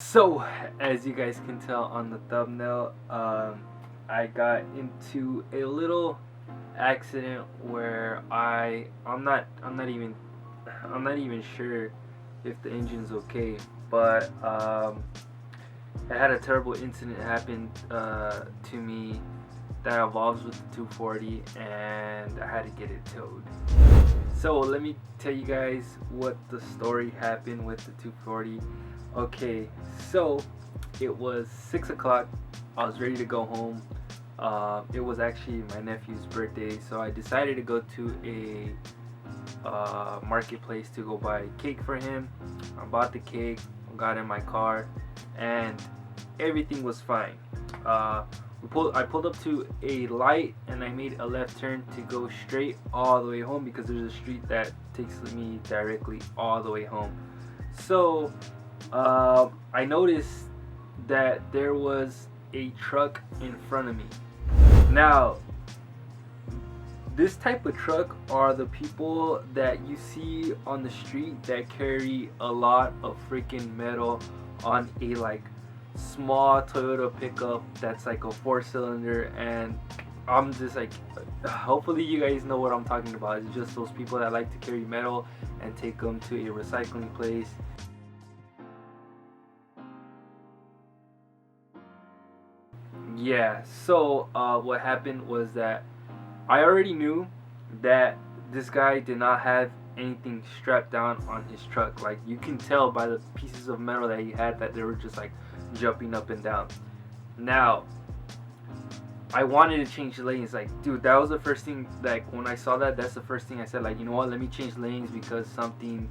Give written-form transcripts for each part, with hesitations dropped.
So, as you guys can tell on the thumbnail, I got into a little accident where I'm not even sure if the engine's okay, but I had a terrible incident happen to me that involves with the 240, and I had to get it towed. So let me tell you guys what the story happened with the 240. Okay, so it was 6 o'clock. I was ready to go home. It was actually my nephew's birthday, so I decided to go to a marketplace to go buy cake for him. I bought the cake, got in my car, and everything was fine. I pulled up to a light and I made a left turn to go straight all the way home because there's a street that takes me directly all the way home. So I noticed that there was a truck in front of me. Now, this type of truck are the people that you see on the street that carry a lot of freaking metal on a small Toyota pickup that's like a 4-cylinder, and I'm just like, hopefully you guys know what I'm talking about. It's just those people that like to carry metal and take them to a recycling place. Yeah, so what happened was that I already knew that this guy did not have anything strapped down on his truck. Like, you can tell by the pieces of metal that he had that they were just like jumping up and down. Now, I wanted to change lanes. Like, dude, that was the first thing. Like, when I saw that, that's the first thing I said. Like, you know what? Let me change lanes because something's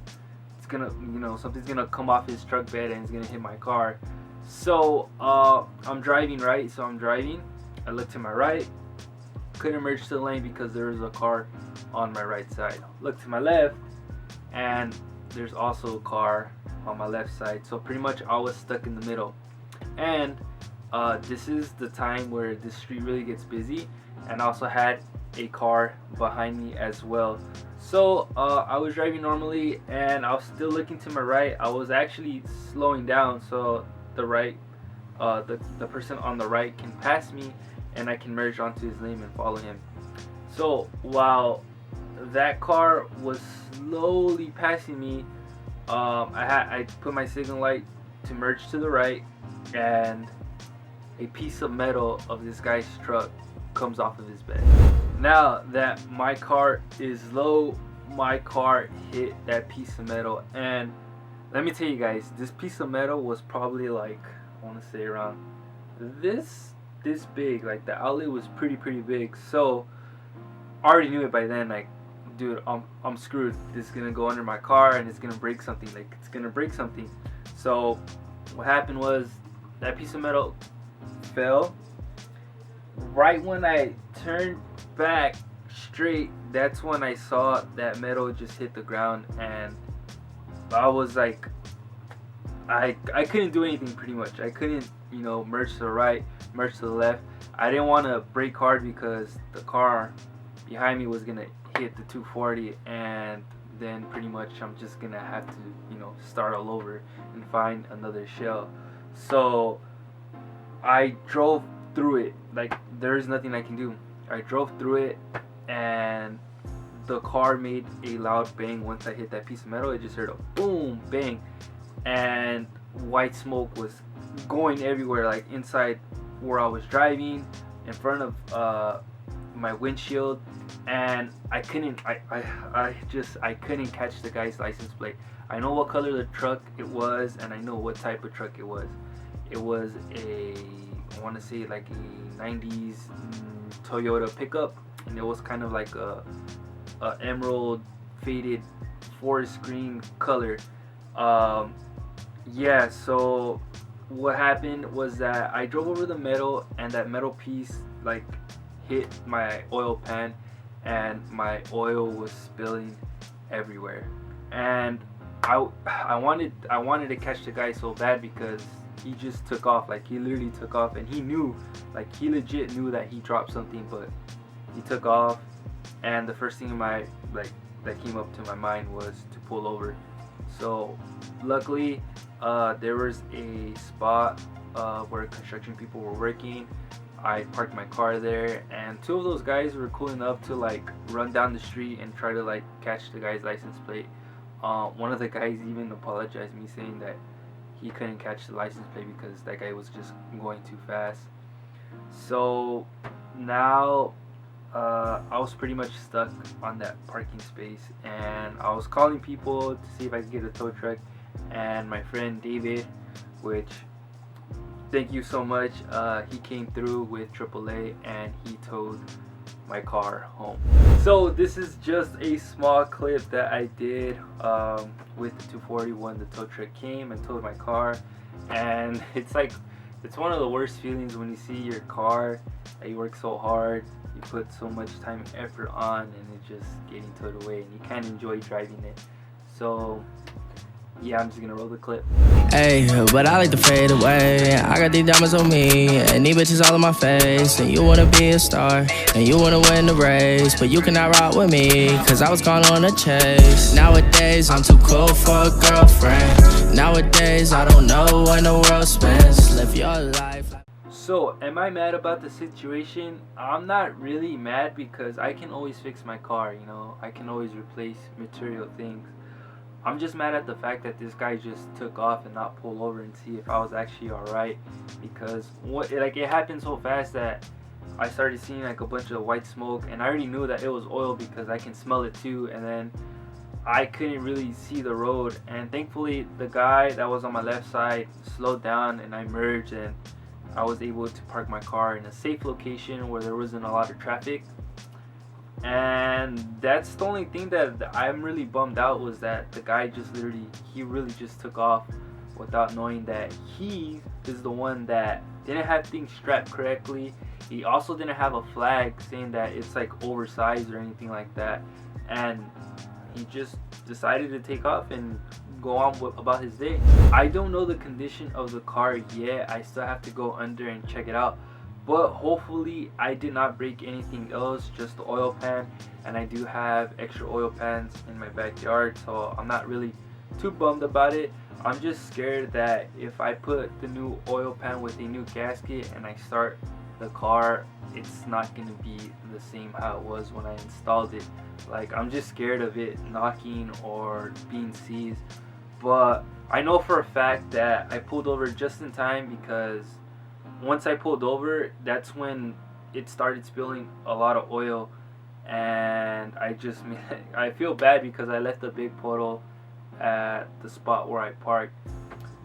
gonna come off his truck bed and it's gonna hit my car. So I'm driving, right? So I'm driving. I look to my right. Couldn't merge to the lane because there was a car on my right side. Look to my left, and there's also a car on my left side. So pretty much I was stuck in the middle. And this is the time where the street really gets busy, and I also had a car behind me as well. So I was driving normally, and I was still looking to my right. I was actually slowing down so the person on the right can pass me, and I can merge onto his lane and follow him. So while that car was slowly passing me, I put my signal light to merge to the right, and a piece of metal of this guy's truck comes off of his bed. Now that my car is low, my car hit that piece of metal, and let me tell you guys, this piece of metal was probably like, I want to say around this big. Like, the outlet was pretty big. So I already knew it by then. Like, dude, I'm screwed. This is gonna go under my car and it's gonna break something. Like, it's gonna break something. So what happened was that piece of metal fell. Right when I turned back straight, that's when I saw that metal just hit the ground, and I was like, I couldn't do anything pretty much. I couldn't, merge to the right, merge to the left. I didn't want to brake hard because the car behind me was gonna hit the 240, and then pretty much I'm just gonna have to, start all over and find another shell. So I drove through it. Like, there's nothing I can do. I drove through it, and the car made a loud bang. Once I hit that piece of metal, it just heard a boom, bang, and white smoke was going everywhere, like inside where I was driving, in front of my windshield, and I couldn't catch the guy's license plate. I know what color the truck it was, and I know what type of truck it was. It was I want to say like a 90s Toyota pickup, and it was kind of like a emerald faded forest green color. Yeah, so what happened was that I drove over the metal, and that metal piece like hit my oil pan, and my oil was spilling everywhere. And I wanted to catch the guy so bad because he just took off. Like, he literally took off, and he knew, like, he legit knew that he dropped something, but he took off. And the first thing that came up to my mind was to pull over. So luckily there was a spot where construction people were working. I parked my car there, and two of those guys were cool enough to like run down the street and try to like catch the guy's license plate. One of the guys even apologized me, saying that he couldn't catch the license plate because that guy was just going too fast. So now I was pretty much stuck on that parking space, and I was calling people to see if I could get a tow truck. And my friend David, which thank you so much, he came through with AAA and he towed my car home. So this is just a small clip that I did with the 240 when the tow truck came and towed my car. And it's one of the worst feelings when you see your car that you work so hard, you put so much time and effort on, and it's just getting towed away and you can't enjoy driving it. So yeah, I'm just gonna roll the clip. Hey, but I like to fade away. I got these diamonds on me, and these bitches all in my face. And you wanna be a star, and you wanna win the race, but you cannot rock with me, cause I was gone on a chase. Nowadays, I'm too cool for a girlfriend. Nowadays, I don't know when the world spins. Live your life. So, am I mad about the situation? I'm not really mad because I can always fix my car, you know. I can always replace material things. I'm just mad at the fact that this guy just took off and not pull over and see if I was actually alright, because it happened so fast that I started seeing like a bunch of white smoke, and I already knew that it was oil because I can smell it too, and then I couldn't really see the road, and thankfully the guy that was on my left side slowed down and I merged, and I was able to park my car in a safe location where there wasn't a lot of traffic. And that's the only thing that I'm really bummed out, was that the guy he really just took off without knowing that he is the one that didn't have things strapped correctly. He also didn't have a flag saying that it's like oversized or anything like that, and he just decided to take off and go on about his day. I don't know the condition of the car yet. I still have to go under and check it out. But hopefully I did not break anything else, just the oil pan, and I do have extra oil pans in my backyard, so I'm not really too bummed about it. I'm just scared that if I put the new oil pan with a new gasket and I start the car, it's not going to be the same how it was when I installed it. Like, I'm just scared of it knocking or being seized. But I know for a fact that I pulled over just in time, because once I pulled over, that's when it started spilling a lot of oil, and I feel bad because I left a big puddle at the spot where I parked.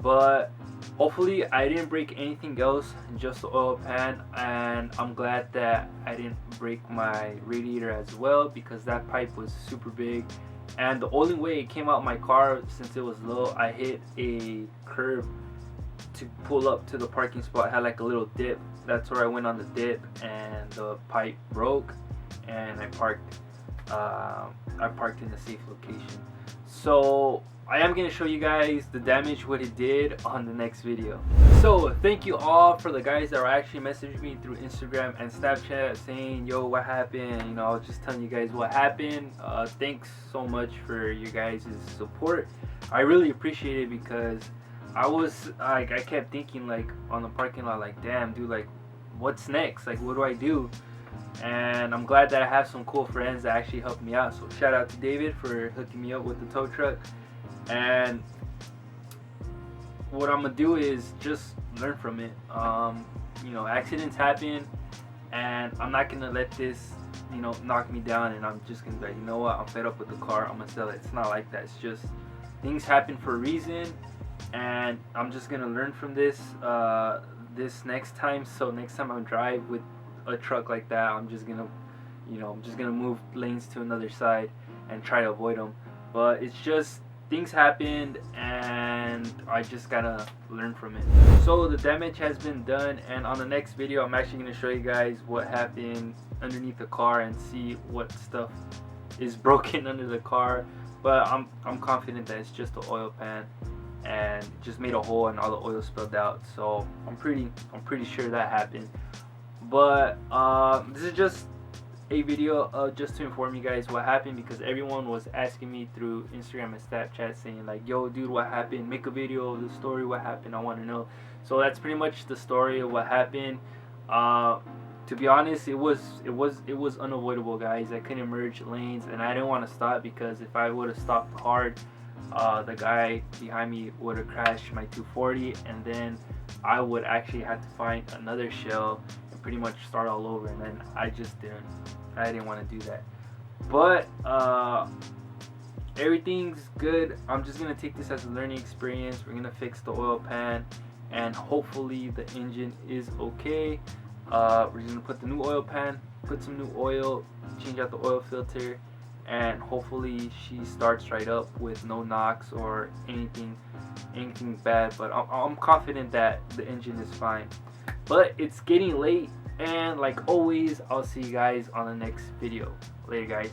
But hopefully I didn't break anything else, just the oil pan, and I'm glad that I didn't break my radiator as well, because that pipe was super big, and the only way it came out my car, since it was low, I hit a curb to pull up to the parking spot. It had like a little dip. That's where I went on the dip, and the pipe broke, and I parked in a safe location. So I am going to show you guys the damage, what it did, on the next video. So thank you all for the guys that were actually messaging me through Instagram and Snapchat saying, yo, what happened? You know, I was just telling you guys what happened. Thanks so much for your guys' support. I really appreciate it, because I was like, I kept thinking like on the parking lot, like, damn dude, like what's next? Like, what do I do? And I'm glad that I have some cool friends that actually helped me out. So shout out to David for hooking me up with the tow truck. And what I'm gonna do is just learn from it. You know, accidents happen, and I'm not gonna let this, you know, knock me down, and I'm just gonna be like, you know what, I'm fed up with the car, I'm gonna sell it. It's not like that. It's just things happen for a reason, and I'm just gonna learn from this this next time. So next time I drive with a truck like that, I'm just gonna, you know, move lanes to another side and try to avoid them. But it's just, things happened, and I just gotta learn from it. So the damage has been done, and on the next video I'm actually gonna show you guys what happened underneath the car and see what stuff is broken under the car. But I'm confident that it's just the oil pan, and it just made a hole and all the oil spilled out. So I'm pretty sure that happened. But this is just a video just to inform you guys what happened, because everyone was asking me through Instagram and Snapchat saying like, yo dude, what happened, make a video of the story, what happened, I want to know. So that's pretty much the story of what happened. To be honest, it was unavoidable, guys. I couldn't merge lanes, and I didn't want to stop, because if I would have stopped hard, the guy behind me would have crashed my 240, and then I would actually have to find another shell and pretty much start all over, and then I didn't want to do that. But everything's good. I'm just gonna take this as a learning experience. We're gonna fix the oil pan, and hopefully the engine is okay. We're just gonna put the new oil pan, put some new oil, change out the oil filter, and hopefully she starts right up with no knocks or anything bad. But I'm confident that the engine is fine. But it's getting late, and like always, I'll see you guys on the next video. Later, guys.